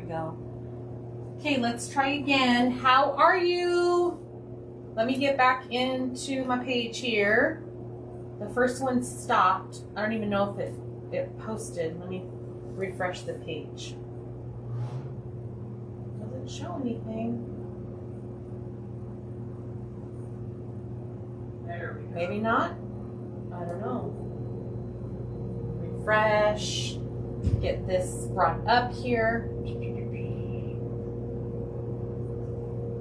go. Okay, let's try again. How are you? Let me get back into my page here. The first one stopped. I don't even know if it posted. Let me refresh the page. Doesn't show anything. There we go. Maybe not. I don't know. Refresh. Get this brought up here.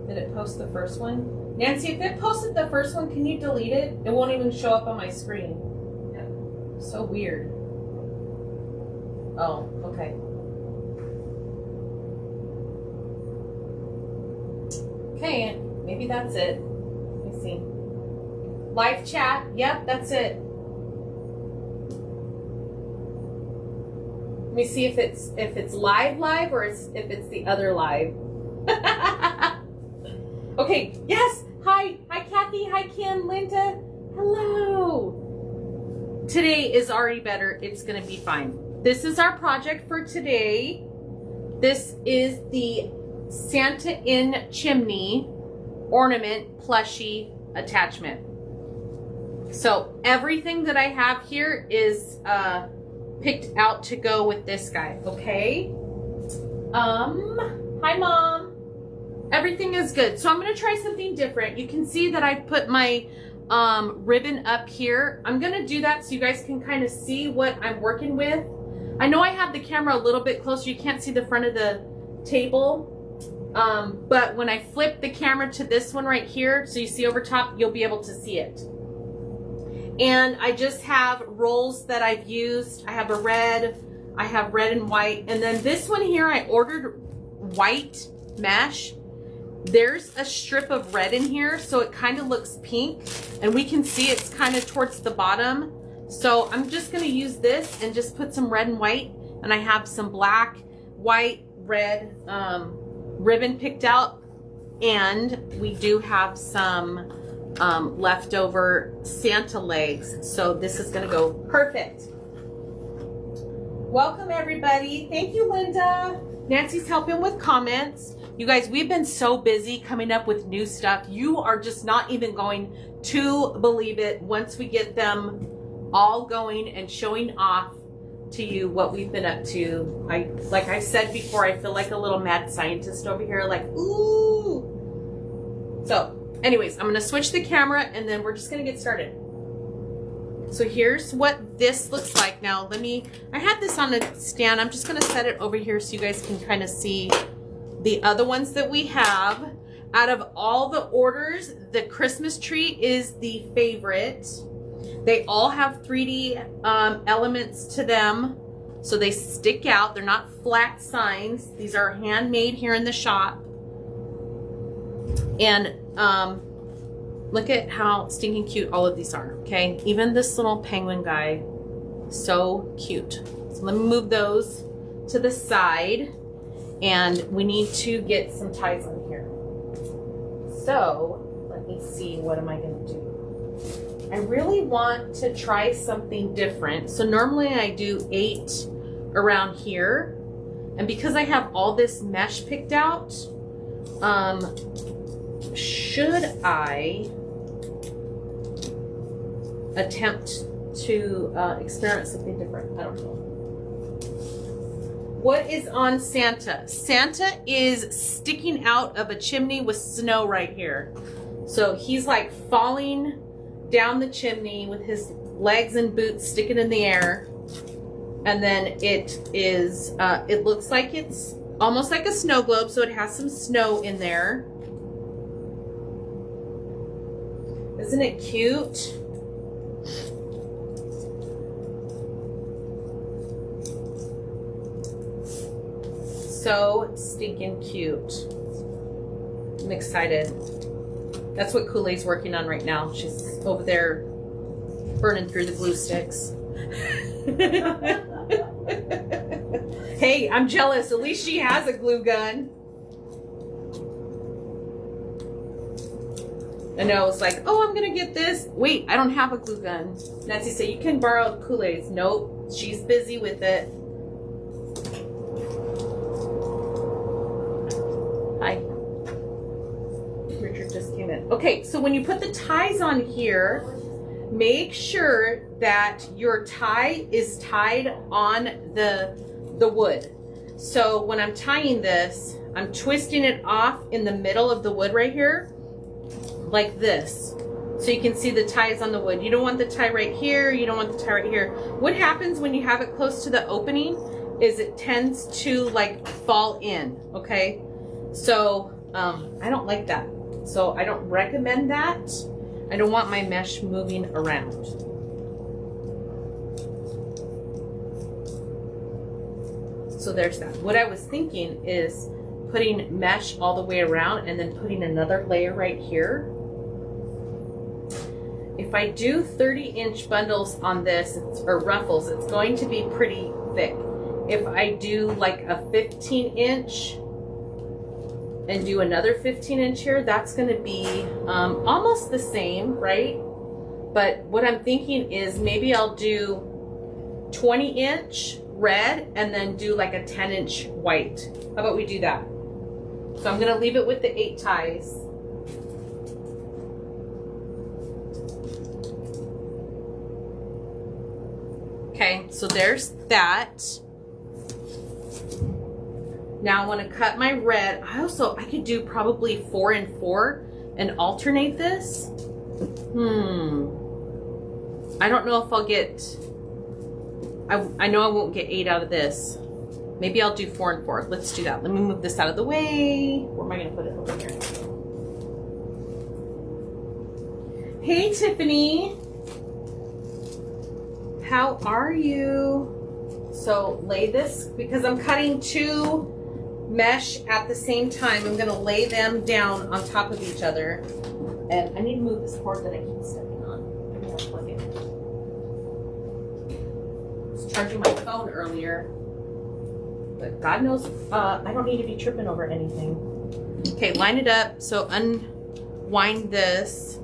Did it post the first one? Nancy, if it posted the first one, can you delete it? It won't even show up on my screen. Yep. So weird. Oh, okay. Okay, maybe that's it. Let me see. Live chat. Yep, that's it. Let me see if it's live or if it's the other live. Okay, yes. Hi, Kathy. Hi, Kim, Linda. Hello. Today is already better. It's gonna be fine. This is our project for today. This is the Santa in chimney ornament plushie attachment. So everything that I have here is picked out to go with this guy. Okay. Hi, Mom. Everything is good. So I'm going to try something different. You can see that I put my ribbon up here. I'm going to do that so you guys can kind of see what I'm working with. I know I have the camera a little bit closer. You can't see the front of the table. But when I flip the camera to this one right here, so you see over top, you'll be able to see it. And I just have rolls that I've used. I have red and white. And then this one here, I ordered white mesh. There's a strip of red in here, so it kind of looks pink, and we can see it's kind of towards the bottom. So I'm just going to use this and just put some red and white, and I have some black, white, red ribbon picked out, and we do have some leftover Santa legs, so this is going to go perfect. Welcome, everybody. Thank you, Linda. Nancy's helping with comments. You guys, we've been so busy coming up with new stuff. You are just not even going to believe it once we get them all going and showing off to you what we've been up to. Like I said before, I feel like a little mad scientist over here, like, ooh. So anyways, I'm going to switch the camera and then we're just going to get started. So here's what this looks like. Now, I had this on a stand. I'm just going to set it over here so you guys can kind of see the other ones that we have. Out of all the orders, the Christmas tree is the favorite. They all have 3D elements to them, so they stick out. They're not flat signs. These are handmade here in the shop. And look at how stinking cute all of these are, okay? Even this little penguin guy, so cute. So let me move those to the side. And we need to get some ties on here. So let me see, what am I going to do? I really want to try something different. So normally I do 8 around here. And because I have all this mesh picked out, should I attempt to experiment something different? I don't know. What is on Santa? Santa is sticking out of a chimney with snow right here. So he's like falling down the chimney with his legs and boots sticking in the air. And then it looks like it's almost like a snow globe, so it has some snow in there. Isn't it cute? So stinking cute. I'm excited. That's what Kool-Aid's working on right now. She's over there burning through the glue sticks. Hey, I'm jealous. At least she has a glue gun. I know, it's like, oh, I'm gonna get this. Wait, I don't have a glue gun. Nancy said, you can borrow Kool-Aid's. Nope, she's busy with it. Okay, so when you put the ties on here, make sure that your tie is tied on the wood. So when I'm tying this, I'm twisting it off in the middle of the wood right here, like this. So you can see the ties on the wood. You don't want the tie right here. You don't want the tie right here. What happens when you have it close to the opening is it tends to like fall in, okay? So I don't like that. So I don't recommend that. I don't want my mesh moving around. So there's that. What I was thinking is putting mesh all the way around and then putting another layer right here. If I do 30-inch bundles on this, or ruffles, it's going to be pretty thick. If I do like a 15-inch and do another 15-inch here, that's going to be almost the same, right? But what I'm thinking is maybe I'll do 20-inch red and then do like a 10-inch white. How about we do that? So I'm going to leave it with the 8 ties. Okay, so there's that. Now I want to cut my red. I could do probably 4 and 4 and alternate this. I don't know if I'll get, I know I won't get 8 out of this. Maybe I'll do 4 and 4. Let's do that. Let me move this out of the way. Where am I going to put it? Over here. Hey, Tiffany. How are you? So lay this, because I'm cutting 2 mesh at the same time. I'm going to lay them down on top of each other. And I need to move this cord that I keep stepping on. Maybe I'll plug it. I was charging my phone earlier. But God knows I don't need to be tripping over anything. Okay, line it up. So unwind this.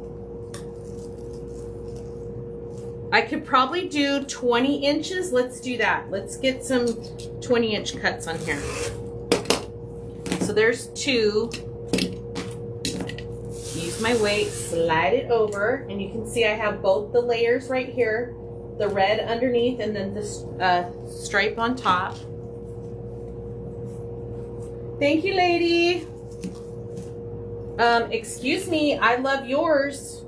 I could probably do 20 inches. Let's do that. Let's get some 20-inch cuts on here. So there's 2. Use my weight, slide it over, and you can see I have both the layers right here. The red underneath and then this stripe on top. Thank you, lady. Excuse me, I love yours.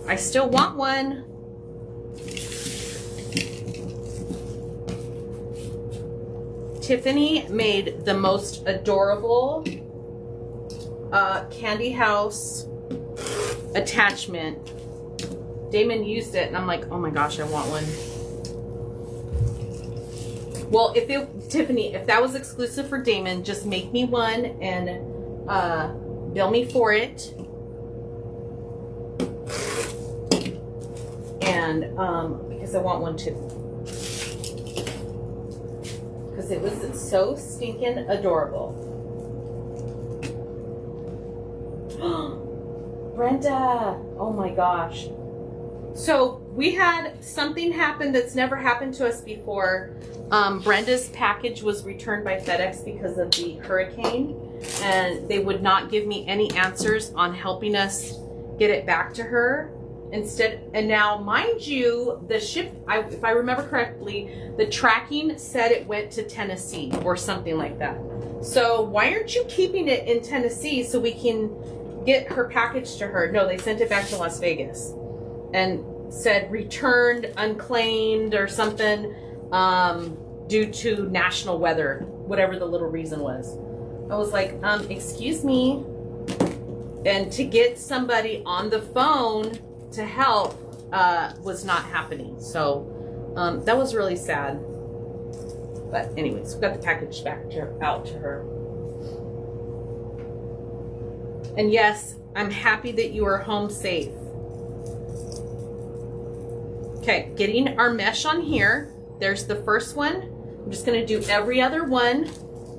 I still want one. Tiffany made the most adorable candy house attachment. Damon used it and I'm like, oh my gosh, I want one. Well, Tiffany, if that was exclusive for Damon, just make me one and bill me for it. And because I want one too. Because it was so stinking adorable. Brenda, oh my gosh. So we had something happen that's never happened to us before. Brenda's package was returned by FedEx because of the hurricane, and they would not give me any answers on helping us get it back to her. Instead, and now, mind you, the ship, if I remember correctly, the tracking said it went to Tennessee or something like that. So why aren't you keeping it in Tennessee so we can get her package to her? No, they sent it back to Las Vegas and said returned, unclaimed or something due to national weather, whatever the little reason was. I was like, excuse me. And to get somebody on the phone to help was not happening. So that was really sad. But anyways, we got the package out to her. And yes, I'm happy that you are home safe. Okay, getting our mesh on here. There's the first one. I'm just gonna do every other one.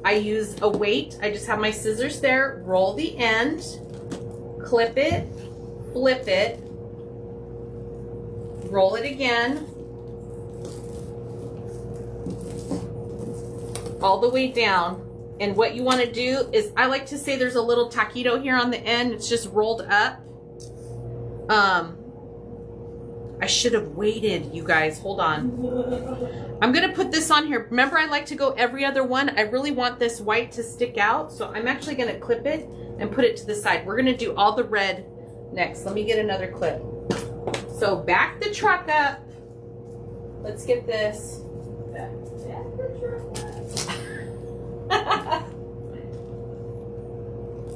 I use a weight. I just have my scissors there. Roll the end, clip it, flip it, roll it again, all the way down, And what you want to do is, I like to say there's a little taquito here on the end. It's just rolled up. I should have waited, you guys. Hold on. I'm going to put this on here. Remember, I like to go every other one. I really want this white to stick out. So I'm actually going to clip it and put it to the side. We're going to do all the red next. Let me get another clip. So back the truck up. Let's get this. Back the truck up.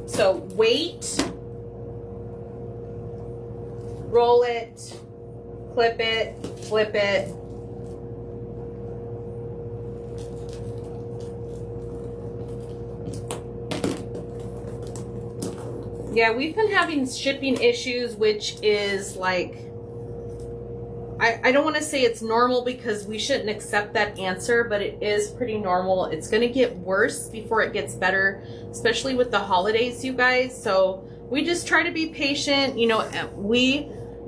So wait, roll it, clip it, flip it. Yeah, we've been having shipping issues, which is like, I don't want to say it's normal because we shouldn't accept that answer, but it is pretty normal. It's going to get worse before it gets better, especially with the holidays, you guys. So we just try to be patient. You know,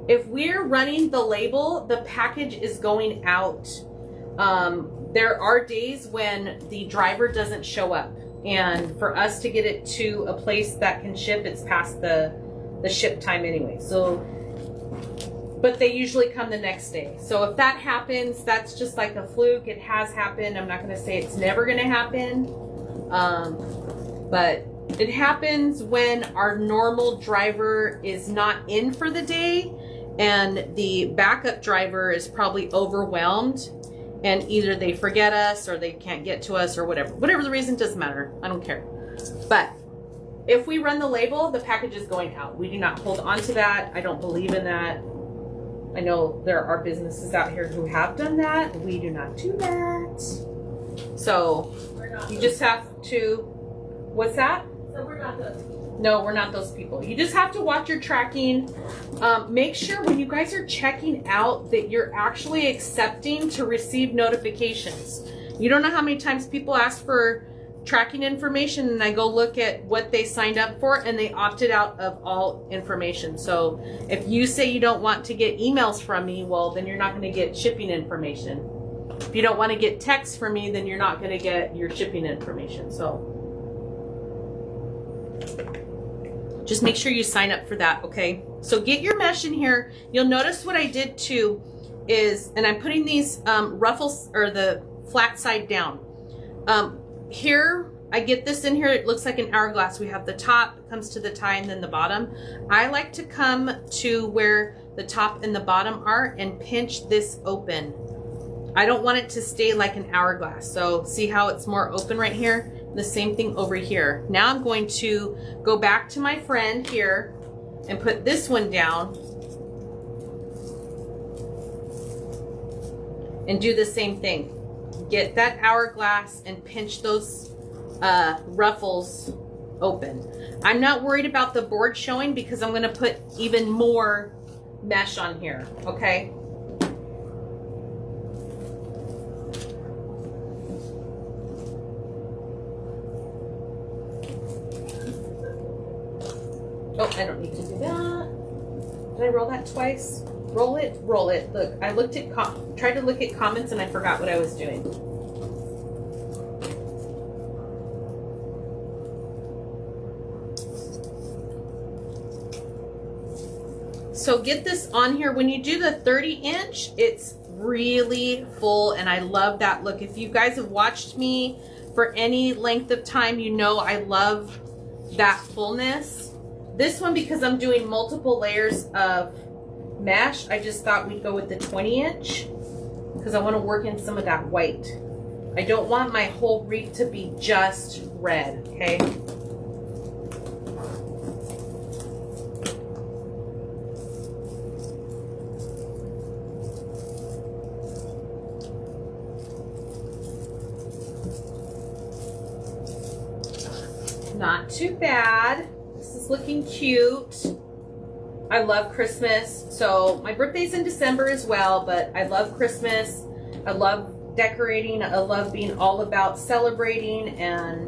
if we're running the label, the package is going out. There are days when the driver doesn't show up, and for us to get it to a place that can ship, it's past the ship time anyway. So, but they usually come the next day. So if that happens, that's just like a fluke. It has happened. I'm not going to say it's never going to happen. But it happens when our normal driver is not in for the day and the backup driver is probably overwhelmed, and either they forget us or they can't get to us or whatever. Whatever the reason, doesn't matter. I don't care. But if we run the label, the package is going out. We do not hold on to that. I don't believe in that. I know there are businesses out here who have done that. We do not do that. So you just have to, what's that? So we're not those people. No, we're not those people. You just have to watch your tracking. Make sure when you guys are checking out that you're actually accepting to receive notifications. You don't know how many times people ask for tracking information and I go look at what they signed up for and they opted out of all information. So if you say you don't want to get emails from me, well, then you're not going to get shipping information. If you don't want to get texts from me, then you're not going to get your shipping information. So just make sure you sign up for that, okay? So get your mesh in here. You'll notice what I did too is, and I'm putting these ruffles or the flat side down. Here, I get this in here. It looks like an hourglass. We have the top, comes to the tie, and then the bottom. I like to come to where the top and the bottom are and pinch this open. I don't want it to stay like an hourglass. So see how it's more open right here? The same thing over here. Now I'm going to go back to my friend here and put this one down and do the same thing. Get that hourglass and pinch those ruffles open. I'm not worried about the board showing because I'm going to put even more mesh on here, okay? Oh, I don't need to do that. Did I roll that twice? Roll it, roll it. Look, I looked at, tried to look at comments and I forgot what I was doing. So get this on here. When you do the 30-inch, it's really full and I love that look. If you guys have watched me for any length of time, you know I love that fullness. This one, because I'm doing multiple layers of mesh, I just thought we'd go with the 20-inch because I want to work in some of that white. I don't want my whole wreath to be just red, okay? Not too bad. This is looking cute. I love Christmas. So my birthday's in December as well, but I love Christmas. I love decorating. I love being all about celebrating and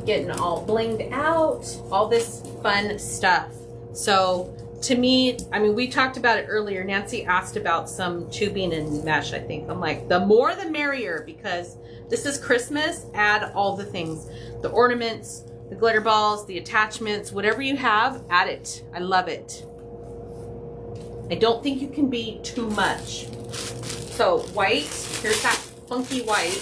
getting all blinged out, all this fun stuff. So to me, I mean, we talked about it earlier. Nancy asked about some tubing and mesh, I think. I'm like, the more the merrier, because This is Christmas. Add all the things, the ornaments, the glitter balls, the attachments, whatever you have, add it. I love it. I don't think you can be too much. So white, here's that funky white.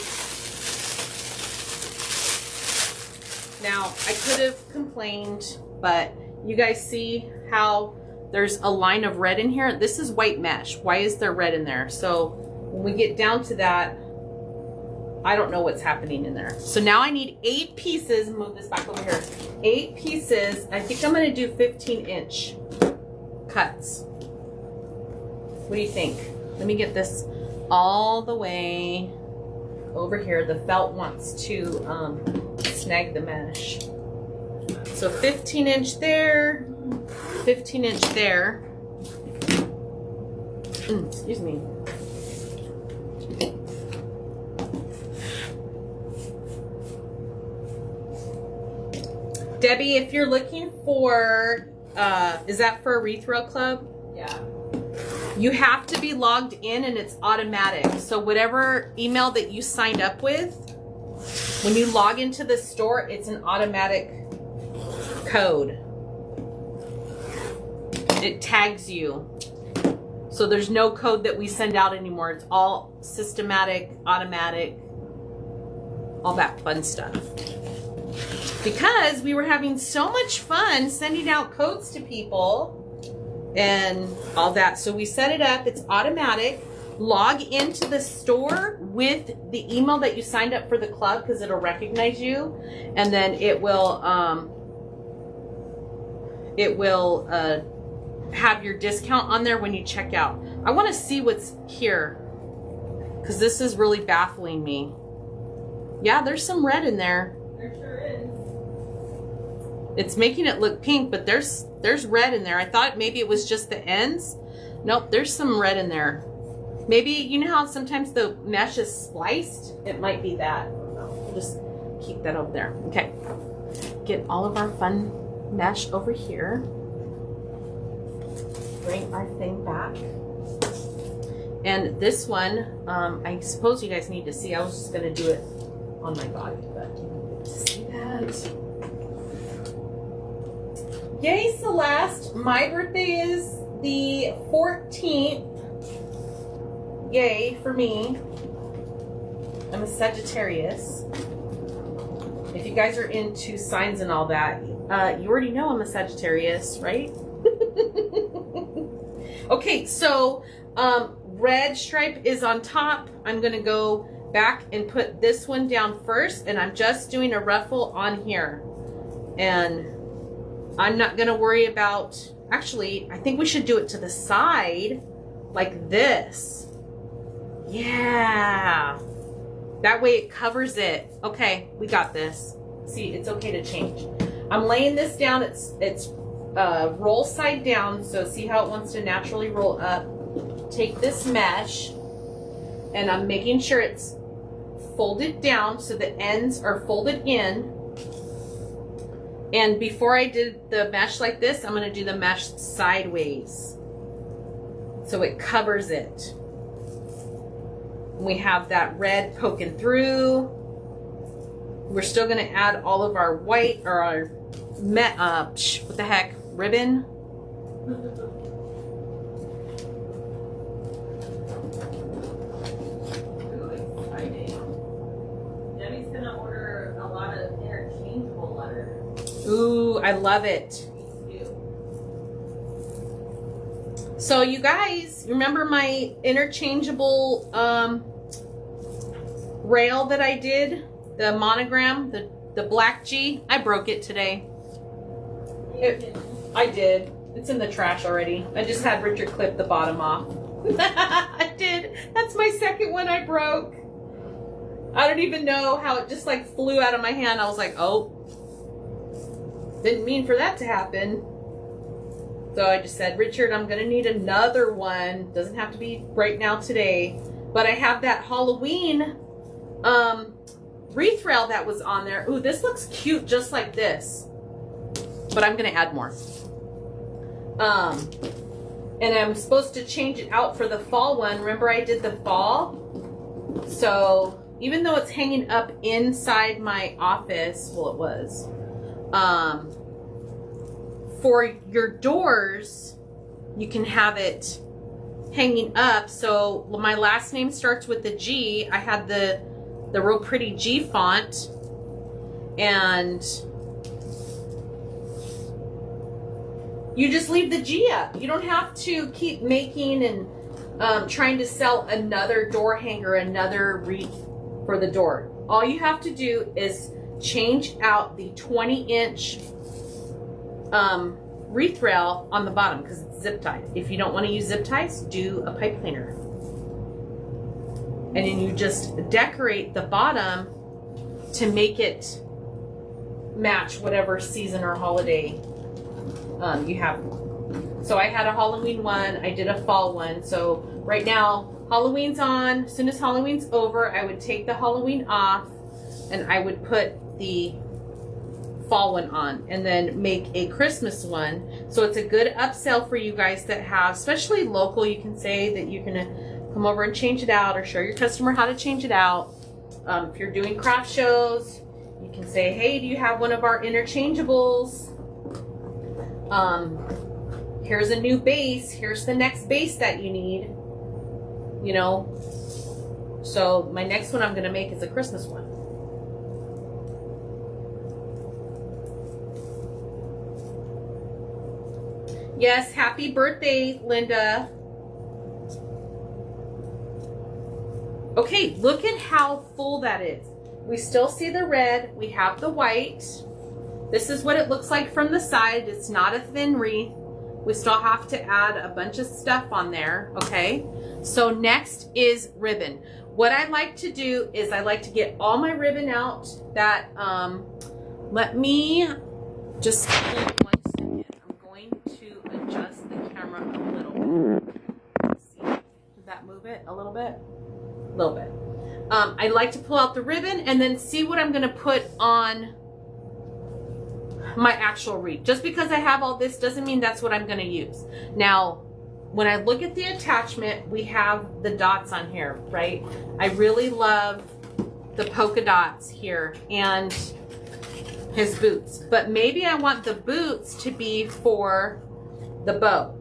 Now, I could have complained, but you guys see how there's a line of red in here? This is white mesh. Why is there red in there? So when we get down to that, I don't know what's happening in there. So now I need 8 pieces. Move this back over here. 8 pieces. I think I'm going to do 15-inch cuts. What do you think? Let me get this all the way over here. The felt wants to snag the mesh. So 15-inch there, 15-inch there. Excuse me. Debbie, if you're looking for, is that for a Wreath Rail Club? Yeah. You have to be logged in and it's automatic. So whatever email that you signed up with, when you log into the store, it's an automatic code. It tags you. So there's no code that we send out anymore. It's all systematic, automatic, all that fun stuff. Because we were having so much fun sending out codes to people and all that. So we set it up, it's automatic. Log into the store with the email that you signed up for the club because it'll recognize you, and then it will have your discount on there when you check out. I want to see what's here because this is really baffling me. Yeah, there's some red in there. There sure is. It's making it look pink, but there's red in there. I thought maybe it was just the ends. Nope, there's some red in there. Maybe, you know how sometimes the mesh is spliced? It might be that. We'll just keep that over there. Okay. Get all of our fun mesh over here. Bring our thing back. And this one, I suppose you guys need to see. I was just going to do it on my body, but you don't get to see that. Yay, Celeste. My birthday is the 14th. Yay for me. I'm a Sagittarius. If you guys are into signs and all that, you already know I'm a Sagittarius, right? Okay, so red stripe is on top. I'm going to go back and put this one down first, and I'm just doing a ruffle on here. And I'm not going to worry about, actually, I think we should do it to the side like this. Yeah, that way it covers it. Okay, we got this. See, it's okay to change. I'm laying this down. It's roll side down, so see how it wants to naturally roll up. Take this mesh, and I'm making sure it's folded down so the ends are folded in. And before I did the mesh like this, I'm going to do the mesh sideways so it covers it. We have that red poking through. We're still going to add all of our white, or our what the heck, ribbon. Ooh, exciting. Debbie's going to order a lot of interchangeable letters. Ooh, I love it. So you guys, remember my interchangeable rail that I did? The monogram, the black G? I broke it today. I did. It's in the trash already. I just had Richard clip the bottom off. I did. That's my second one I broke. I don't even know how it just like flew out of my hand. I was like, oh, didn't mean for that to happen. So I just said, Richard, I'm going to need another one. Doesn't have to be right now today. But I have that Halloween wreath rail that was on there. Ooh, this looks cute just like this. But I'm going to add more. And I'm supposed to change it out for the fall one. Remember I did the fall? So even though it's hanging up inside my office, well, it was, for your doors, you can have it hanging up. So my last name starts with the G. I had the real pretty G font, and you just leave the G up. You don't have to keep making and trying to sell another door hanger, another wreath for the door. All you have to do is change out the 20-inch wreath rail on the bottom because it's zip tied. If you don't want to use zip ties, do a pipe cleaner. And then you just decorate the bottom to make it match whatever season or holiday you have. So I had a Halloween one, I did a fall one. So right now, Halloween's on. As soon as Halloween's over, I would take the Halloween off and I would put the fall one on and then make a Christmas one. So it's a good upsell for you guys that have, especially local. You can say that you're gonna come over and change it out or show your customer how to change it out. If you're doing craft shows, you can say, hey, do you have one of our interchangeables? Here's a new base. Here's the next base that you need. You know, so my next one I'm gonna make is a Christmas one. Yes, happy birthday, Linda. Okay, look at how full that is. We still see the red, we have the white. This is what it looks like from the side. It's not a thin wreath. We still have to add a bunch of stuff on there, okay? So next is ribbon. What I like to do is I like to get all my ribbon out. That, let me just hold 1 second. I'm going to adjust the camera a little bit. Let's see, did that move it a little bit? A little bit. I like to pull out the ribbon and then see what I'm gonna put on my actual wreath. Just because I have all this doesn't mean that's what I'm gonna use. Now, when I look at the attachment, we have the dots on here, right? I really love the polka dots here and his boots, but maybe I want the boots to be for the bow.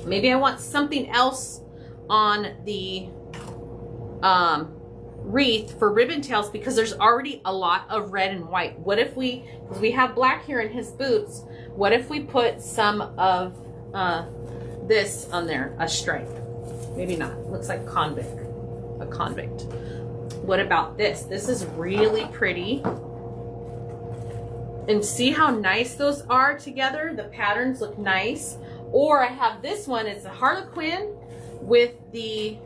Maybe I want something else on the wreath for ribbon tails because there's already a lot of red and white. What if we, because we have black here in his boots, what if we put some of this on there, a stripe? Maybe not. Looks like convict, a convict. What about this? This is really pretty. And see how nice those are together? The patterns look nice. Or I have this one, it's a harlequin with the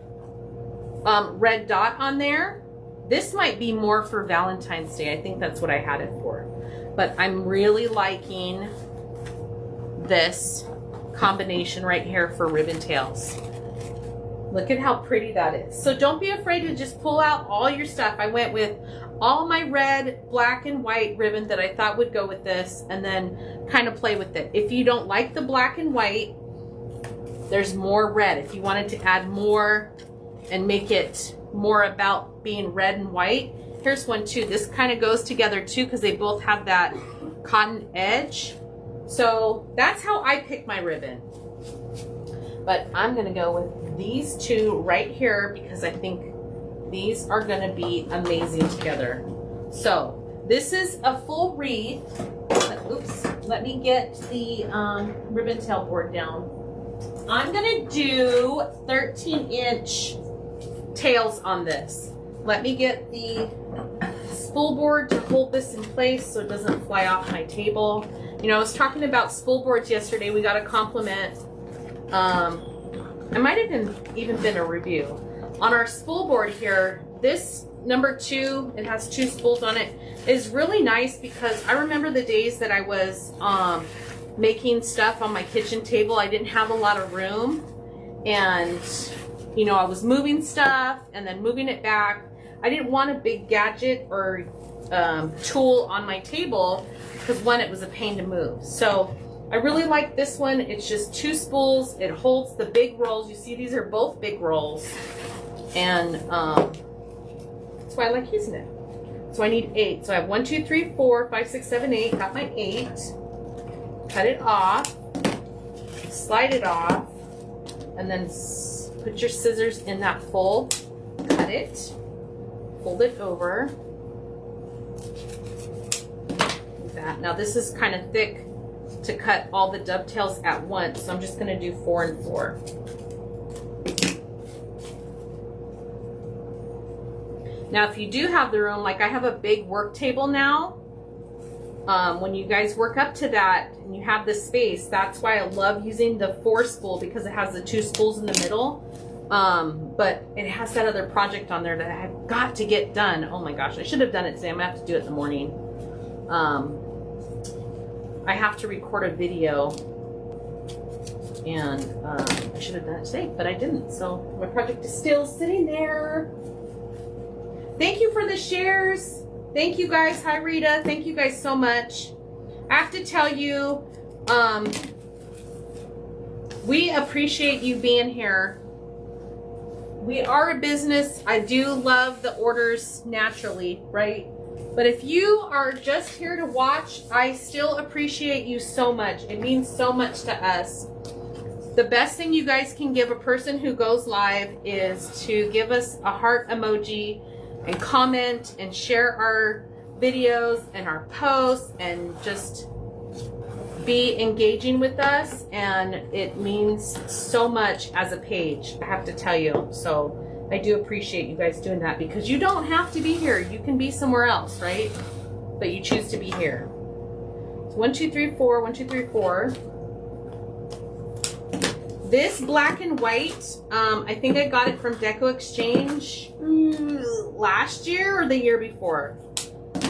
red dot on there. This might be more for Valentine's Day. I think that's what I had it for. But I'm really liking this combination right here for ribbon tails. Look at how pretty that is. So don't be afraid to just pull out all your stuff. I went with all my red, black, and white ribbon that I thought would go with this and then kind of play with it. If you don't like the black and white, there's more red. If you wanted to add more and make it more about being red and white, here's one too. This kind of goes together too because they both have that cotton edge. So that's how I pick my ribbon. But I'm gonna go with these two right here because I think these are gonna be amazing together. So this is a full wreath. Oops, let me get the ribbon tail board down. I'm gonna do 13-inch tails on this. Let me get the spool board to hold this in place so it doesn't fly off my table. You know, I was talking about spool boards yesterday. We got a compliment. It might have even been a review. On our spool board here, this number 2, it has 2 spools on it, is really nice because I remember the days that I was making stuff on my kitchen table. I didn't have a lot of room and you know, I was moving stuff and then moving it back. I didn't want a big gadget or tool on my table because one, it was a pain to move. So I really like this one. It's just 2 spools. It holds the big rolls. You see, these are both big rolls. And That's why I like using it. So I need 8. So I have 1, 2, 3, 4, 5, 6, 7, 8. Got my 8. Cut it off. Slide it off. And then put your scissors in that fold. Cut it. Fold it over. Like that. Now this is kind of thick to cut all the dovetails at once. So I'm just going to do 4 and 4. Now, if you do have the room, like I have a big work table now, when you guys work up to that and you have the space, that's why I love using the 4 spool, because it has the 2 spools in the middle. But it has that other project on there that I've got to get done. Oh my gosh, I should have done it today. I'm gonna have to do it in the morning. I have to record a video, and I should have done it today, but I didn't. So my project is still sitting there. Thank you for the shares. Thank you guys. Hi, Rita. Thank you guys so much. I have to tell you, we appreciate you being here. We are a business. I do love the orders naturally, right? But if you are just here to watch, I still appreciate you so much. It means so much to us. The best thing you guys can give a person who goes live is to give us a heart emoji and comment and share our videos and our posts and just be engaging with us, and it means so much as a page, I have to tell you. So I do appreciate you guys doing that, because you don't have to be here. You can be somewhere else, right? But you choose to be here. So 1, 2, 3, 4, 1, 2, 3, 4. This black and white, I think I got it from Deco Exchange last year or the year before.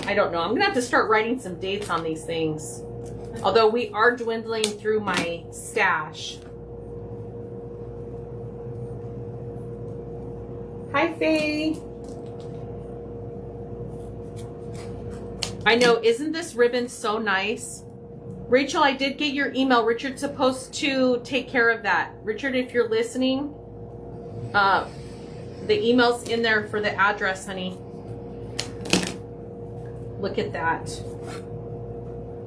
I don't know. I'm gonna have to start writing some dates on these things. Although we are dwindling through my stash. Hi, Faye. I know, isn't this ribbon so nice? Rachel, I did get your email. Richard's supposed to take care of that. Richard, if you're listening, the email's in there for the address, honey. Look at that.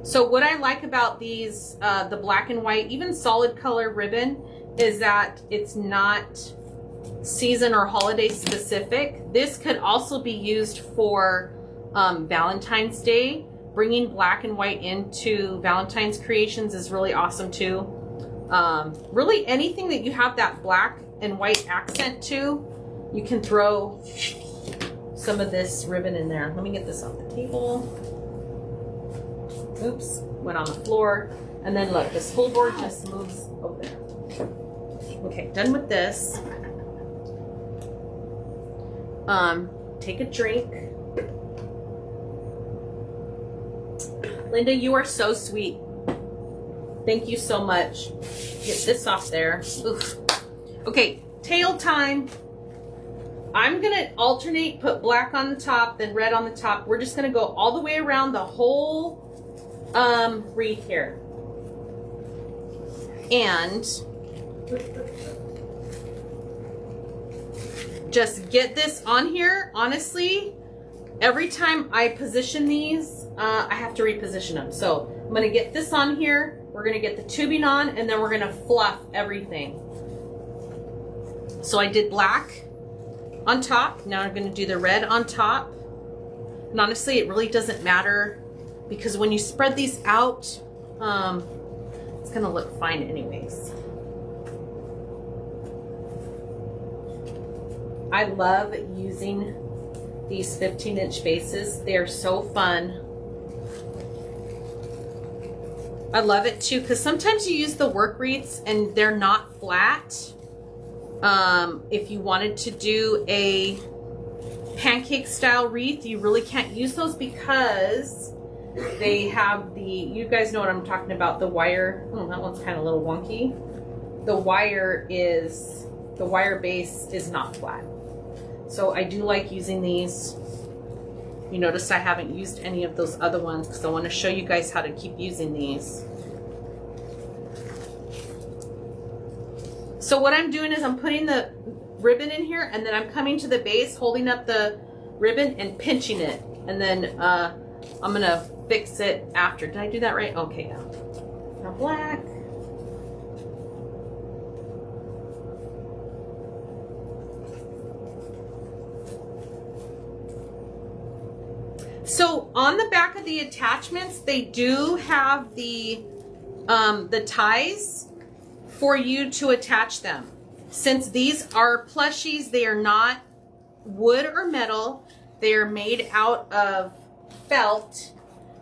So what I like about these, the black and white, even solid color ribbon, is that it's not season or holiday specific. This could also be used for Valentine's Day. Bringing black and white into Valentine's creations is really awesome too. Really anything that you have that black and white accent to, you can throw some of this ribbon in there. Let me get this off the table. Oops, went on the floor. And then look, this whole board just moves over there. Okay, done with this. Take a drink. Linda, you are so sweet. Thank you so much. Get this off there. Oof. Okay, tail time. I'm gonna alternate, put black on the top, then red on the top. We're just gonna go all the way around the whole wreath here. And just get this on here. Honestly, every time I position these, I have to reposition them. So I'm gonna get this on here. We're gonna get the tubing on, and then we're gonna fluff everything. So I did black on top. Now I'm gonna do the red on top. And honestly, it really doesn't matter, because when you spread these out, it's gonna look fine anyways. I love using these 15-inch bases. They are so fun. I love it too, because sometimes you use the work wreaths and they're not flat. If you wanted to do a pancake style wreath, you really can't use those because they have the, you guys know what I'm talking about, the wire. Oh, that one's kind of a little wonky. The wire base is not flat. So I do like using these. You notice I haven't used any of those other ones because I want to show you guys how to keep using these. So what I'm doing is I'm putting the ribbon in here, and then I'm coming to the base, holding up the ribbon and pinching it. And then I'm gonna fix it after. Did I do that right? Okay, yeah. Now black. So on the back of the attachments, they do have the ties for you to attach them. Since these are plushies, they are not wood or metal. They are made out of felt.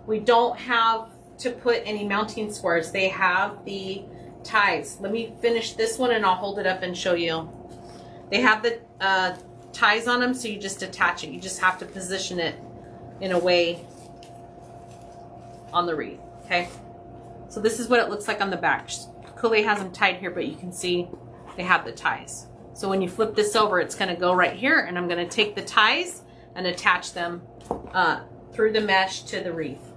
We don't have to put any mounting squares. They have the ties. Let me finish this one and I'll hold it up and show you. They have the ties on them, so you just attach it. You just have to position it in a way on the wreath, okay? So this is what it looks like on the back. Kool-Aid has them tied here, but you can see they have the ties. So when you flip this over, it's gonna go right here, and I'm gonna take the ties and attach them through the mesh to the wreath.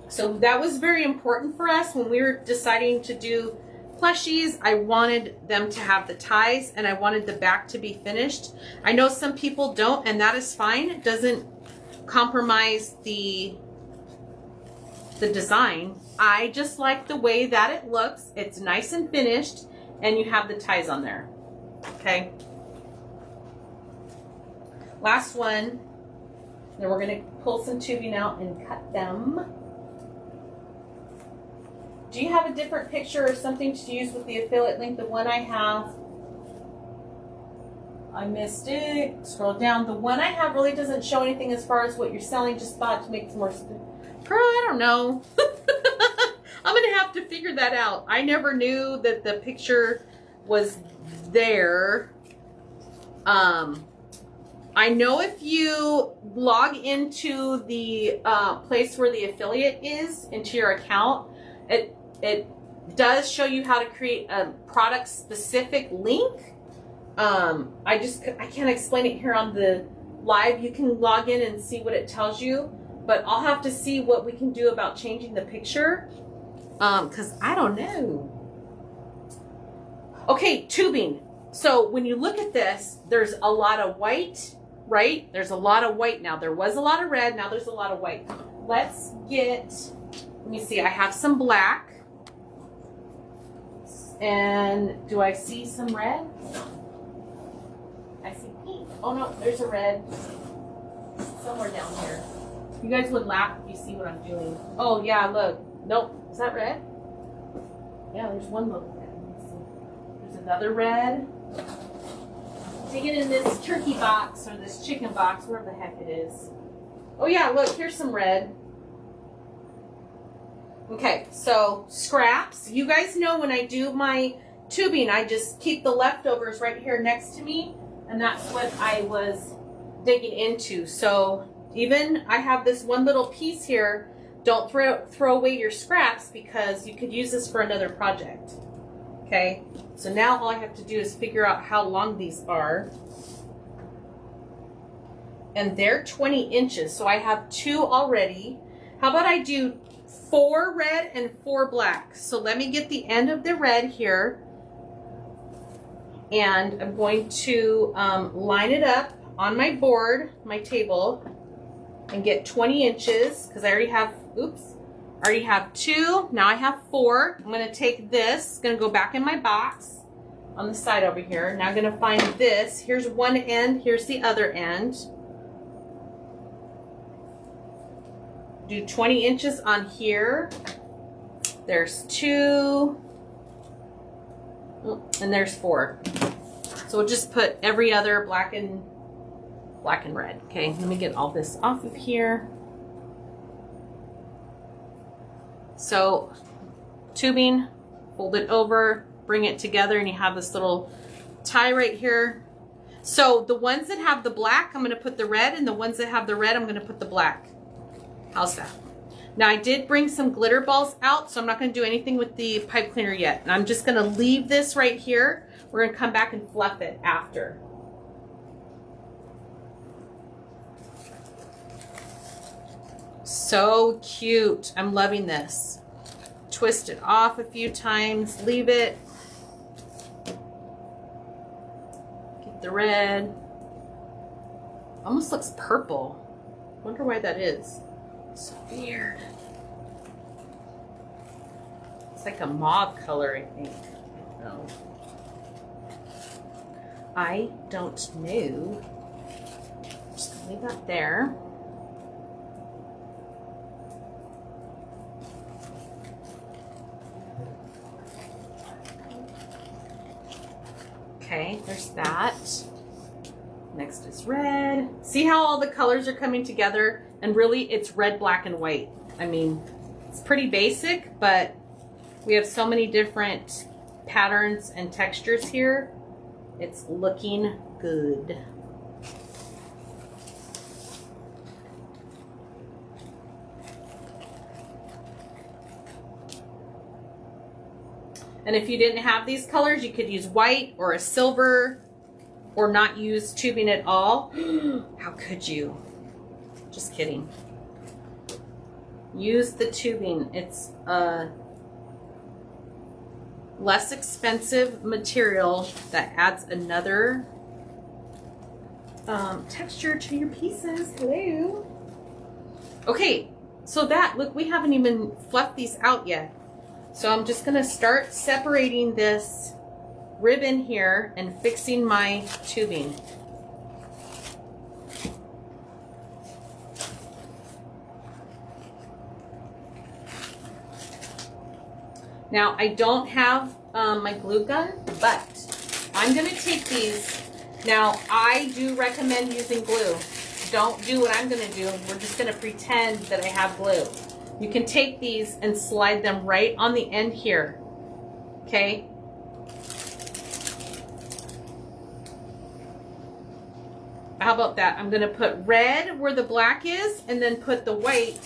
So that was very important for us when we were deciding to do plushies. I wanted them to have the ties and I wanted the back to be finished. I know some people don't, and that is fine. It doesn't compromise the design. I just like the way that it looks. It's nice and finished, and you have the ties on there. Okay. Last one. Then we're going to pull some tubing out and cut them. Do you have a different picture or something to use with the affiliate link? The one I have, I missed it. Scroll down. The one I have really doesn't show anything as far as what you're selling. Just thought to make some more. Girl, I don't know. I'm going to have to figure that out. I never knew that the picture was there. I know if you log into the place where the affiliate is, into your account, it does show you how to create a product specific link. I can't explain it here on the live. You can log in and see what it tells you, but I'll have to see what we can do about changing the picture, because I don't know. Okay, tubing. So when you look at this, there's a lot of white, right? There's a lot of white now. There was a lot of red, now there's a lot of white. Let's get, let me see, I have some black. And do I see some red? I see pink. Oh no, there's a red somewhere down here. You guys would laugh if you see what I'm doing. Oh yeah, look. Nope. Is that red? Yeah, there's one little red. Let me see. There's another red. Dig it in this turkey box or this chicken box, wherever the heck it is. Oh yeah, look, here's some red. Okay, so scraps. You guys know when I do my tubing, I just keep the leftovers right here next to me, and that's what I was digging into. So even I have this one little piece here. Don't throw away your scraps, because you could use this for another project. Okay, so now all I have to do is figure out how long these are. And they're 20 inches, so I have 2 already. How about I do 4 red and 4 black? So let me get the end of the red here. And I'm going to line it up on my board, my table, and get 20 inches, because I already have, oops, I already have 2. Now I have 4. I'm going to take this, going to go back in my box on the side over here. Now I'm going to find this. Here's one end, here's the other end. Do 20 inches on here. There's 2. And there's 4. So we'll just put every other black and red. Okay, let me get all this off of here. So tubing, fold it over, bring it together, and you have this little tie right here. So the ones that have the black, I'm going to put the red, and the ones that have the red, I'm going to put the black. How's that? Now I did bring some glitter balls out, so I'm not going to do anything with the pipe cleaner yet. And I'm just going to leave this right here. We're going to come back and fluff it after. So cute. I'm loving this. Twist it off a few times, leave it. Get the red. Almost looks purple. Wonder why that is. So weird. It's like a mauve color, I think. Oh. I don't know. Just gonna leave that there. Okay, there's that. Next is red. See how all the colors are coming together? And really, it's red, black, and white. I mean, it's pretty basic, but we have so many different patterns and textures here. It's looking good. And if you didn't have these colors, you could use white or a silver or not use tubing at all. How could you? Just kidding. Use the tubing. It's a less expensive material that adds another texture to your pieces. Hello. Okay, so look, we haven't even fluffed these out yet. So I'm just gonna start separating this ribbon here and fixing my tubing. Now I don't have my glue gun, but I'm gonna take these. Now I do recommend using glue. Don't do what I'm gonna do. We're just gonna pretend that I have glue. You can take these and slide them right on the end here, okay? How about that? I'm gonna put red where the black is and then put the white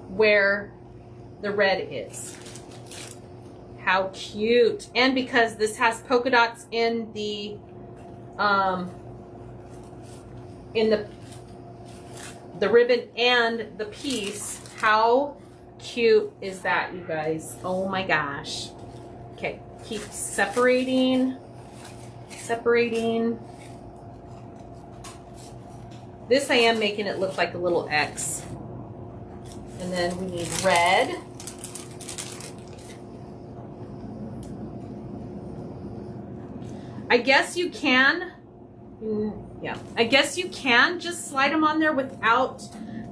where the red is. How cute. And because this has polka dots in the ribbon and the piece, how cute is that, you guys? Oh my gosh. Okay, keep separating. This I am making it look like a little X. And then we need red. I guess you can, yeah, I guess you can just slide them on there without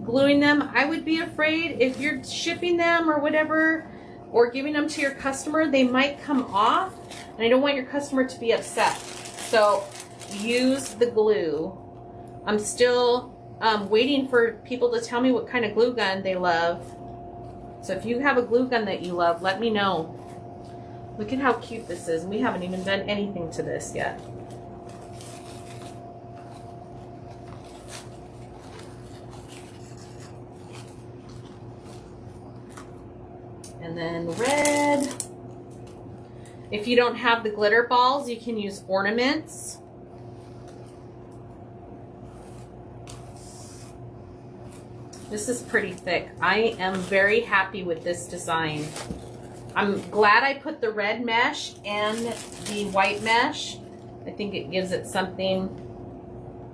gluing them. I would be afraid if you're shipping them or whatever, or giving them to your customer, they might come off, and I don't want your customer to be upset. So use the glue. I'm still waiting for people to tell me what kind of glue gun they love. So if you have a glue gun that you love, let me know. Look at how cute this is. We haven't even done anything to this yet. And then red. If you don't have the glitter balls, you can use ornaments. This is pretty thick. I am very happy with this design. I'm glad I put the red mesh and the white mesh. I think it gives it something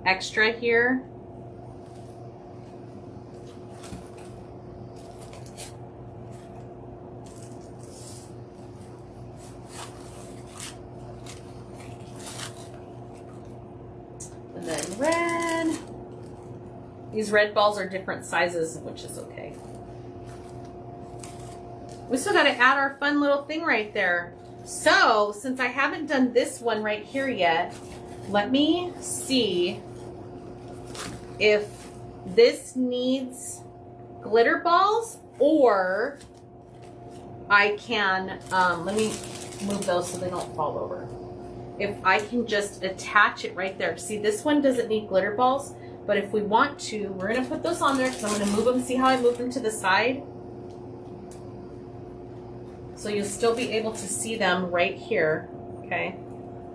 extra here. And then red. These red balls are different sizes, which is okay. We still got to add our fun little thing right there. So, since I haven't done this one right here yet, let me see if this needs glitter balls, or I can, let me move those so they don't fall over. If I can just attach it right there. See, this one doesn't need glitter balls, but if we want to, we're gonna put those on there because I'm gonna move them. See how I move them to the side? So you'll still be able to see them right here, okay?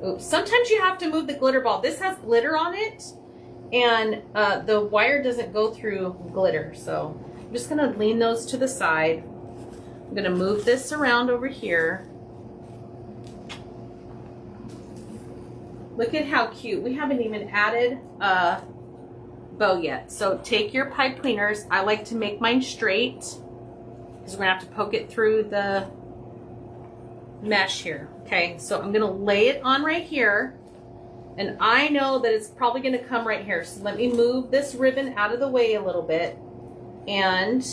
Oops, sometimes you have to move the glitter ball. This has glitter on it, and the wire doesn't go through glitter. So I'm just gonna lean those to the side. I'm gonna move this around over here. Look at how cute. We haven't even added a bow yet. So take your pipe cleaners. I like to make mine straight because we're gonna have to poke it through the mesh here. Okay, so I'm gonna lay it on right here, and I know that it's probably gonna come right here. So let me move this ribbon out of the way a little bit, and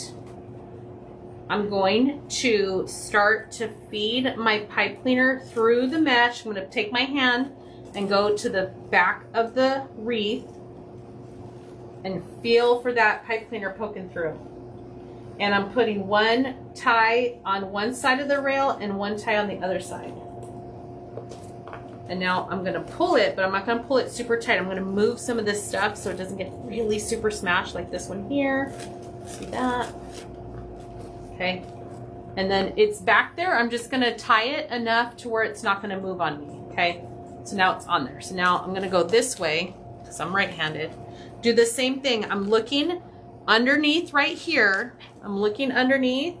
I'm going to start to feed my pipe cleaner through the mesh. I'm gonna take my hand and go to the back of the wreath and feel for that pipe cleaner poking through. And I'm putting one tie on one side of the rail and one tie on the other side. And now I'm gonna pull it, but I'm not gonna pull it super tight. I'm gonna move some of this stuff so it doesn't get really super smashed, like this one here. See that? Okay. And then it's back there. I'm just gonna tie it enough to where it's not gonna move on me, okay? So now it's on there. So now I'm gonna go this way, because I'm right-handed. Do the same thing. I'm looking underneath right here. I'm looking underneath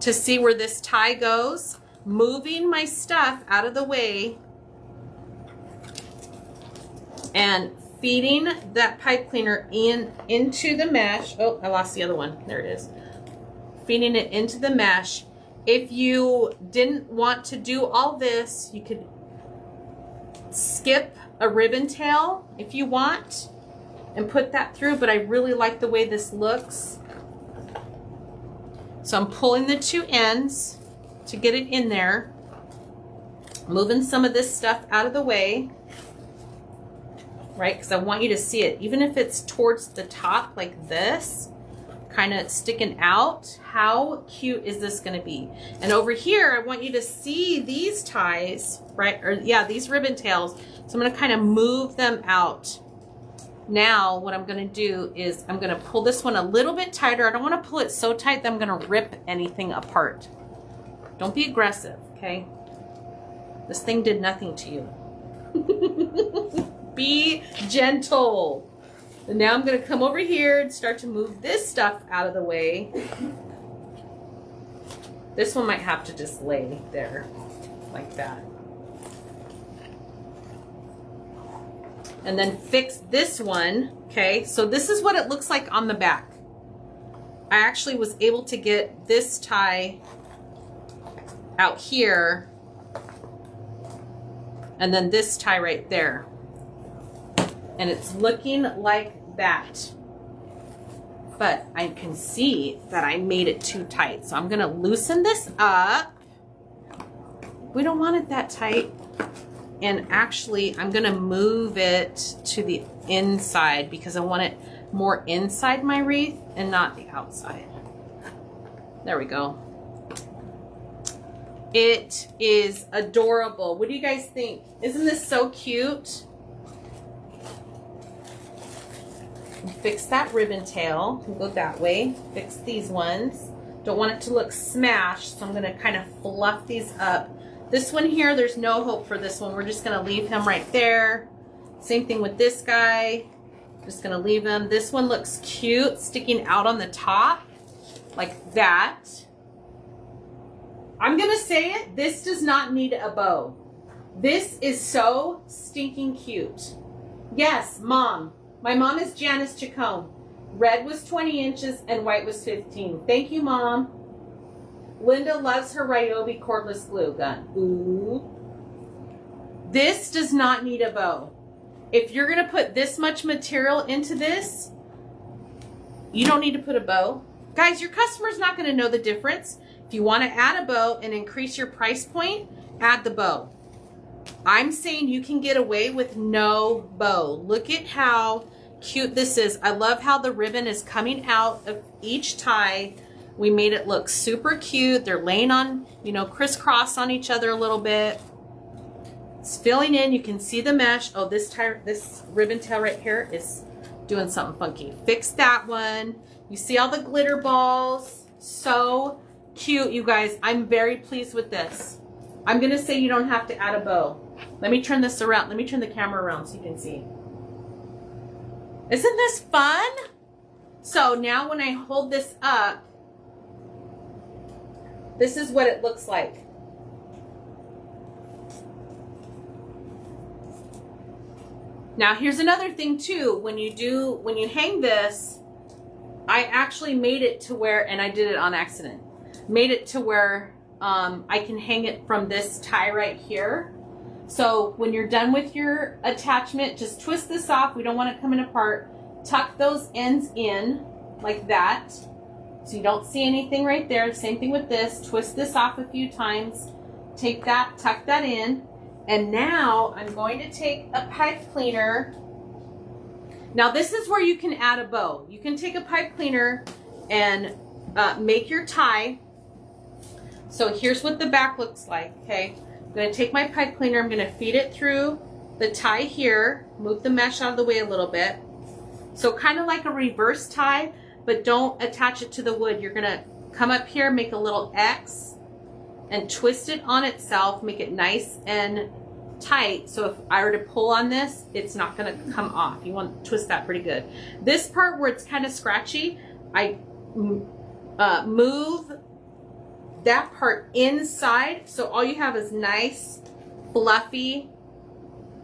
to see where this tie goes, moving my stuff out of the way and feeding that pipe cleaner into the mesh. Oh, I lost the other one. There it is. Feeding it into the mesh. If you didn't want to do all this, you could skip a ribbon tail if you want and put that through, but I really like the way this looks. So I'm pulling the two ends to get it in there, moving some of this stuff out of the way, right? Because I want you to see it, even if it's towards the top like this, kind of sticking out. How cute is this going to be? And over here, I want you to see these ties, right? Or yeah, these ribbon tails. So I'm going to kind of move them out. Now what I'm going to do is I'm going to pull this one a little bit tighter. I don't want to pull it so tight that I'm going to rip anything apart. Don't be aggressive, okay? This thing did nothing to you. Be gentle. And now I'm going to come over here and start to move this stuff out of the way. This one might have to just lay there like that. And then fix this one, okay? So this is what it looks like on the back. I actually was able to get this tie out here and then this tie right there. And it's looking like that. But I can see that I made it too tight. So I'm gonna loosen this up. We don't want it that tight. And actually, I'm gonna move it to the inside because I want it more inside my wreath and not the outside. There we go. It is adorable. What do you guys think? Isn't this so cute? Fix that ribbon tail. We'll go that way. Fix these ones. Don't want it to look smashed, so I'm gonna kind of fluff these up. This one here, there's no hope for this one. We're just gonna leave him right there. Same thing with this guy. Just gonna leave him. This one looks cute, sticking out on the top, like that. I'm gonna say it, this does not need a bow. This is so stinking cute. Yes, Mom. My mom is Janice Chacon. Red was 20 inches and white was 15. Thank you, Mom. Linda loves her Ryobi cordless glue gun. Ooh. This does not need a bow. If you're going to put this much material into this, you don't need to put a bow. Guys, your customer's not going to know the difference. If you want to add a bow and increase your price point, add the bow. I'm saying you can get away with no bow. Look at how cute this is. I love how the ribbon is coming out of each tie. We made it look super cute. They're laying on, you know, crisscross on each other a little bit. It's filling in. You can see the mesh. Oh, this ribbon tail right here is doing something funky. Fix that one. You see all the glitter balls. So cute, you guys. I'm very pleased with this. I'm going to say you don't have to add a bow. Let me turn this around. Let me turn the camera around so you can see. Isn't this fun? So now when I hold this up, this is what it looks like. Now here's another thing too. When you hang this, I actually made it to where, and I did it on accident, made it to where I can hang it from this tie right here. So when you're done with your attachment, just twist this off. We don't want it coming apart. Tuck those ends in like that, so you don't see anything right there. Same thing with this. Twist this off a few times. Take that, tuck that in. And now I'm going to take a pipe cleaner. Now this is where you can add a bow. You can take a pipe cleaner and make your tie. So here's what the back looks like, okay? I'm gonna take my pipe cleaner, I'm gonna feed it through the tie here, move the mesh out of the way a little bit. So kind of like a reverse tie, but don't attach it to the wood. You're gonna come up here, make a little X, and twist it on itself, make it nice and tight. So if I were to pull on this, it's not gonna come off. You want to twist that pretty good. This part where it's kind of scratchy, I move that part inside, so all you have is nice fluffy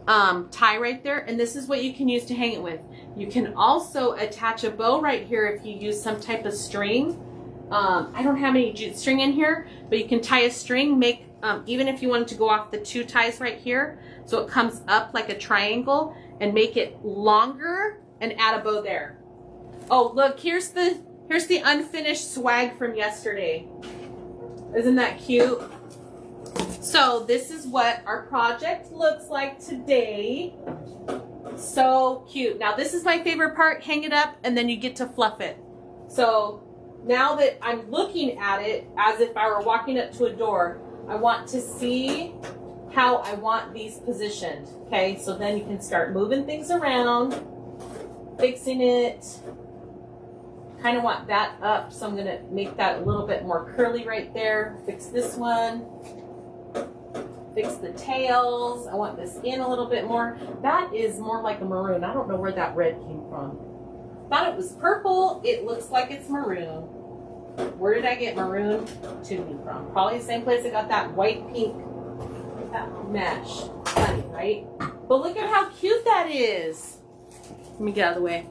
tie right there, and this is what you can use to hang it with. You can also attach a bow right here if you use some type of string. I don't have any jute string in here, but you can tie a string, make even if you wanted to go off the two ties right here, so it comes up like a triangle, and make it longer and add a bow there. Oh, look, here's the unfinished swag from yesterday. Isn't that cute? So this is what our project looks like today. So cute. Now this is my favorite part. Hang it up and then you get to fluff it. So now that I'm looking at it as if I were walking up to a door, I want to see how I want these positioned. Okay, so then you can start moving things around, fixing it. Kind of want that up, so I'm going to make that a little bit more curly right there. Fix this one. Fix the tails. I want this in a little bit more. That is more like a maroon. I don't know where that red came from. Thought it was purple. It looks like it's maroon. Where did I get maroon tubing from? Probably the same place I got that white pink mesh. Funny, right? But look at how cute that is. Let me get out of the way.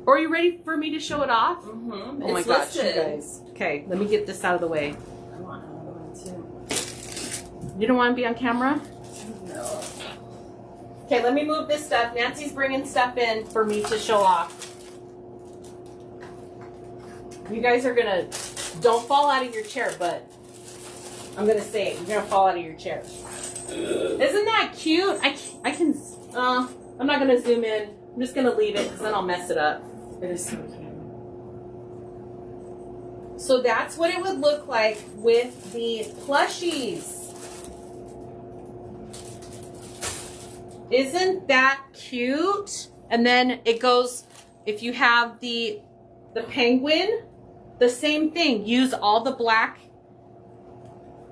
Or are you ready for me to show it off? Mm-hmm. Oh my gosh, you guys. Okay, let me get this out of the way. I want another one too. You don't want to be on camera? No. Okay, let me move this stuff. Nancy's bringing stuff in for me to show off. You guys are gonna, don't fall out of your chair, but I'm gonna say it. You're gonna fall out of your chair. Isn't that cute? I can, I'm not gonna zoom in. I'm just gonna leave it because then I'll mess it up. It is so cute. So that's what it would look like with the plushies. Isn't that cute? And then it goes, if you have the penguin, the same thing. Use all the black,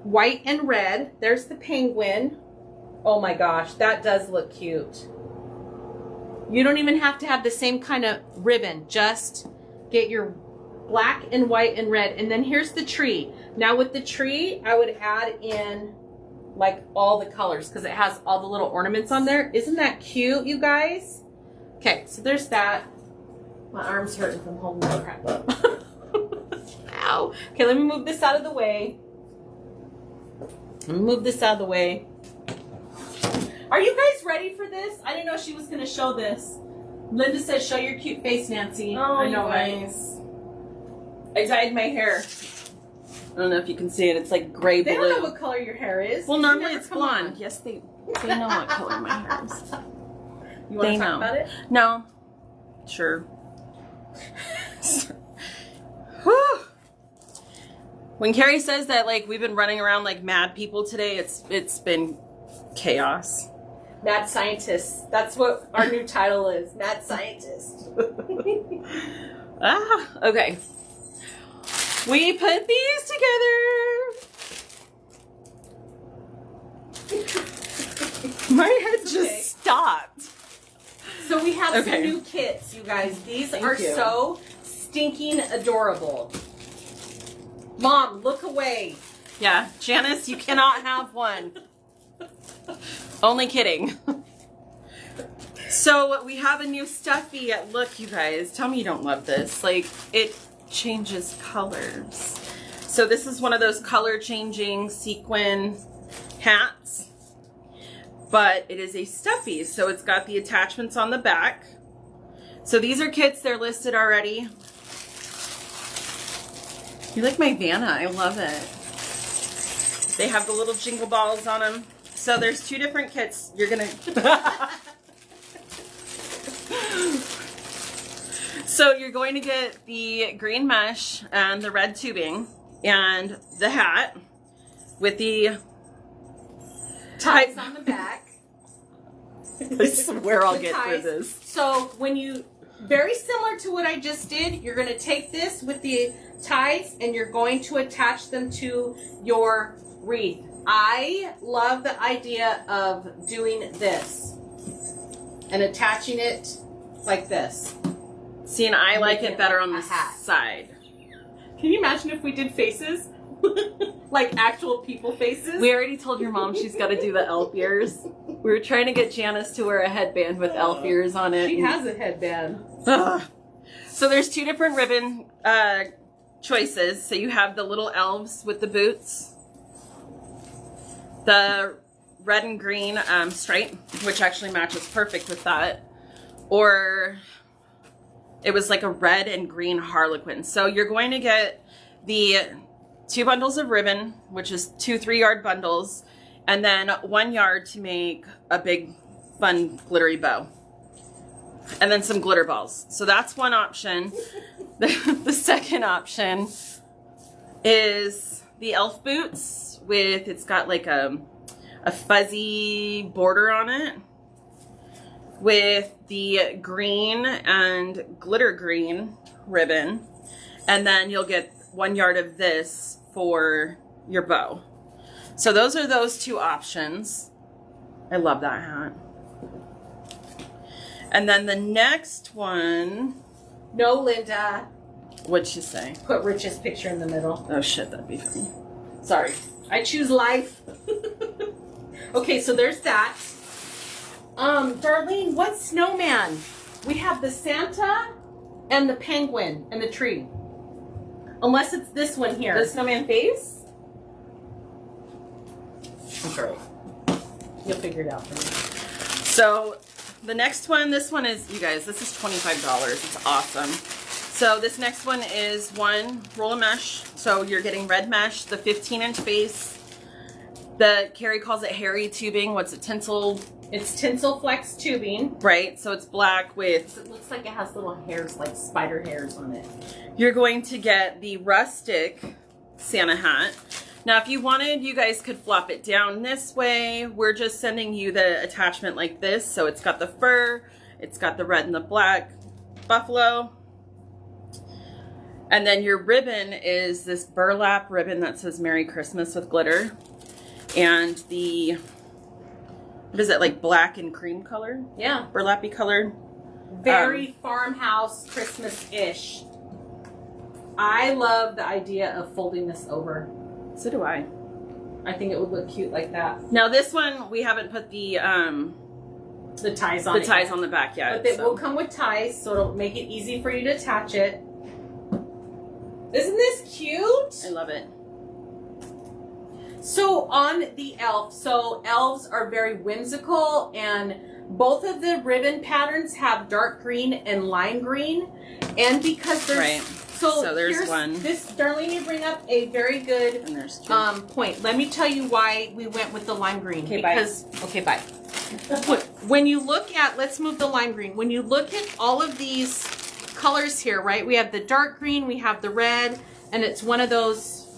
white, and red. There's the penguin. Oh my gosh, that does look cute. You don't even have to have the same kind of ribbon. Just get your black and white and red. And then here's the tree. Now with the tree, I would add in like all the colors because it has all the little ornaments on there. Isn't that cute, you guys? Okay, so there's that. My arm's hurting from holding that crap up. Ow. Okay, let me move this out of the way. Let me move this out of the way. Are you guys ready for this? I didn't know she was going to show this. Linda says, show your cute face, Nancy. Oh, I know, nice. Right? I dyed my hair. I don't know if you can see it. It's like gray blue. They don't know what color your hair is. Well, normally it's blonde. On. Yes, they know what color my hair is. You want to talk about it? No. Sure. When Carrie says that, like, we've been running around like mad people today, it's been chaos. Mad scientists. That's what our new title is. Mad scientist. Okay. We put these together. My head just stopped. So we have some new kits, you guys. These are so stinking adorable. Mom, look away. Yeah, Janice, you cannot have one. Only kidding. So we have a new stuffy. Look, you guys, tell me you don't love this. Like, it changes colors. So this is one of those color changing sequin hats, but it is a stuffy. So it's got the attachments on the back. So these are kits, they're listed already. You like my Vanna, I love it. They have the little jingle balls on them. So there's two different kits. You're gonna... So you're going to get the green mesh and the red tubing and the hat with the ties on the back. I swear I'll get ties. through this. So when you, very similar to what I just did, you're going to take this with the ties and you're going to attach them to your wreath. I love the idea of doing this and attaching it like this. See, and I like it better on the side. Can you imagine if we did faces? Like actual people faces? We already told your mom she's got to do the elf ears. We were trying to get Janice to wear a headband with elf ears on it. She has a headband. So there's two different ribbon choices. So you have the little elves with the boots. The red and green stripe, which actually matches perfect with that. Or it was like a red and green harlequin. So you're going to get the 2 bundles of ribbon, which is 2 3-yard bundles, and then 1 yard to make a big fun glittery bow. And then some glitter balls. So that's one option. The second option is the elf boots with, it's got like a fuzzy border on it with the green and glitter green ribbon. And then you'll get 1 yard of this for your bow. So those are those two options. I love that hat. And then the next one. No, Linda. What'd she say? Put Rich's picture in the middle. Oh shit, that'd be funny. Sorry. I choose life. Okay, so there's that. Darlene, what snowman? We have the Santa and the penguin and the tree. Unless it's this one here. The snowman face? That's right. You'll figure it out for me. So the next one, this one is, you guys, this is $25. It's awesome. So this next one is 1 roll of mesh. So you're getting red mesh, the 15-inch base. The Carrie calls it hairy tubing. What's it? Tinsel? It's tinsel flex tubing. Right. So it's black with... It looks like it has little hairs, like spider hairs on it. You're going to get the rustic Santa hat. Now, if you wanted, you guys could flop it down this way. We're just sending you the attachment like this. So it's got the fur. It's got the red and the black buffalo. And then your ribbon is this burlap ribbon that says Merry Christmas with glitter. And the, what is it, like black and cream color? Yeah. Burlappy color. Very farmhouse Christmas-ish. I love the idea of folding this over. So do I. I think it would look cute like that. Now this one, we haven't put the ties on on the back yet. But they will come with ties, so it'll make it easy for you to attach it. Isn't this cute? I love it. So on the elf, so elves are very whimsical, and both of the ribbon patterns have dark green and lime green. And because there's right. So there's one. This, Darlene, you bring up a very good and there's 2. point. Let me tell you why we went with the lime green. Okay, because, bye. Okay, bye. When you look at, let's move the lime green. When you look at all of these colors here, right? We have the dark green, we have the red, and it's one of those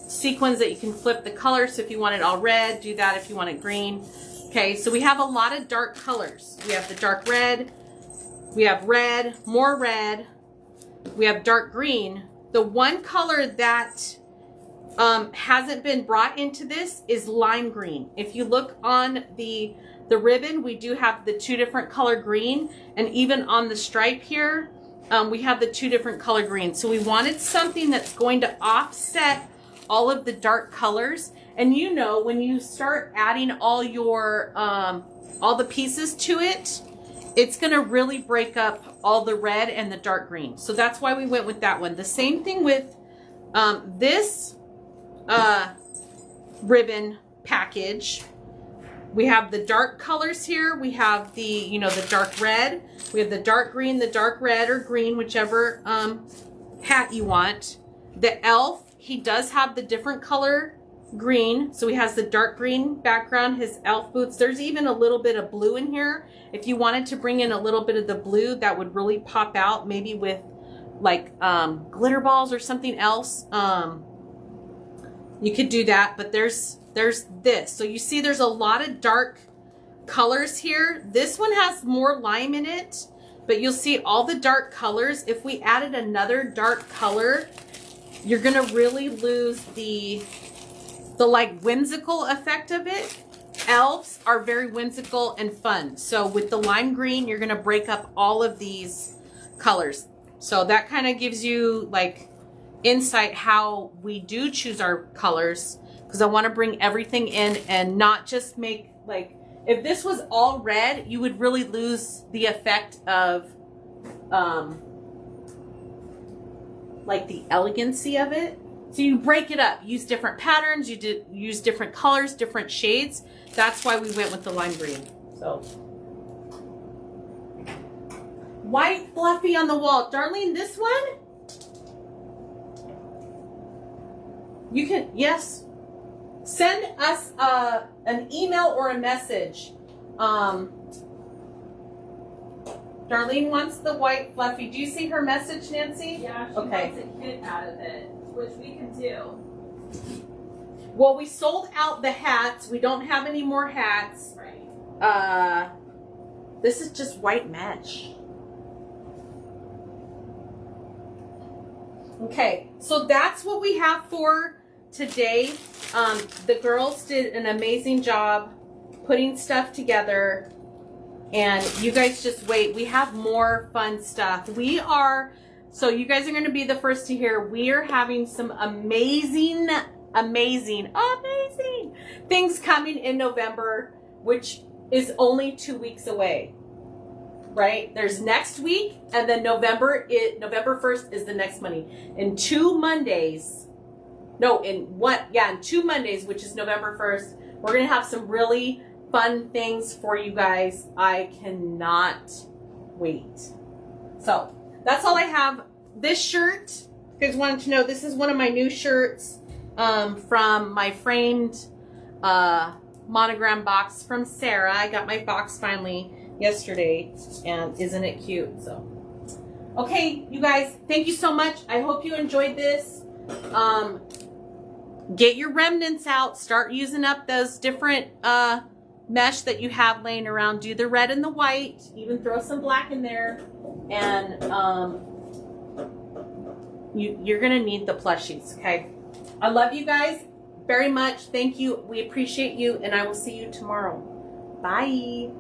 sequins that you can flip the color. So if you want it all red, do that. If you want it green. Okay, so we have a lot of dark colors. We have the dark red, we have red, more red, we have dark green. The one color that hasn't been brought into this is lime green. If you look on the ribbon, we do have the 2 different color green, and even on the stripe here, we have the 2 different color greens. So we wanted something that's going to offset all of the dark colors. And you know, when you start adding all your all the pieces to it, it's gonna really break up all the red and the dark green. So that's why we went with that one. The same thing with this ribbon package. We have the dark colors here. We have the, you know, the dark red. We have the dark green, the dark red or green, whichever hat you want. The elf, he does have the different color green. So he has the dark green background, his elf boots. There's even a little bit of blue in here. If you wanted to bring in a little bit of the blue, that would really pop out, maybe with like glitter balls or something else. You could do that, but there's this. So you see there's a lot of dark colors here. This one has more lime in it, but you'll see all the dark colors. If we added another dark color, you're gonna really lose the like whimsical effect of it. Elves are very whimsical and fun. So with the lime green, you're gonna break up all of these colors. So that kind of gives you like insight how we do choose our colors, because I want to bring everything in and not just make, like, if this was all red, you would really lose the effect of like the elegancy of it. So you break it up, use different patterns, use different colors, different shades. That's why we went with the lime green. So white fluffy on the wall. Darlene, this one? You can, yes. Send us an email or a message. Darlene wants the white fluffy. Do you see her message, Nancy? Yeah, she okay. wants a kit out of it, which we can do. Well, we sold out the hats. We don't have any more hats. Right. This is just white mesh. Okay, so that's what we have for today. The girls did an amazing job putting stuff together, and you guys just wait. We have more fun stuff. So you guys are going to be the first to hear, we are having some amazing things coming in November, which is only 2 weeks away. Right? There's next week, and then November 1st is the next Monday. In 2 Mondays, in 2 Mondays, which is November 1st, we're going to have some really fun things for you guys. I cannot wait. So that's all I have. This shirt, you guys wanted to know, this is one of my new shirts from my framed monogram box from Sarah. I got my box finally yesterday, and isn't it cute? So okay, you guys, thank you so much. I hope you enjoyed this. Get your remnants out, start using up those different mesh that you have laying around. Do the red and the white, even throw some black in there, and you're gonna need the plushies. Okay, I love you guys very much. Thank you, we appreciate you, and I will see you tomorrow. Bye.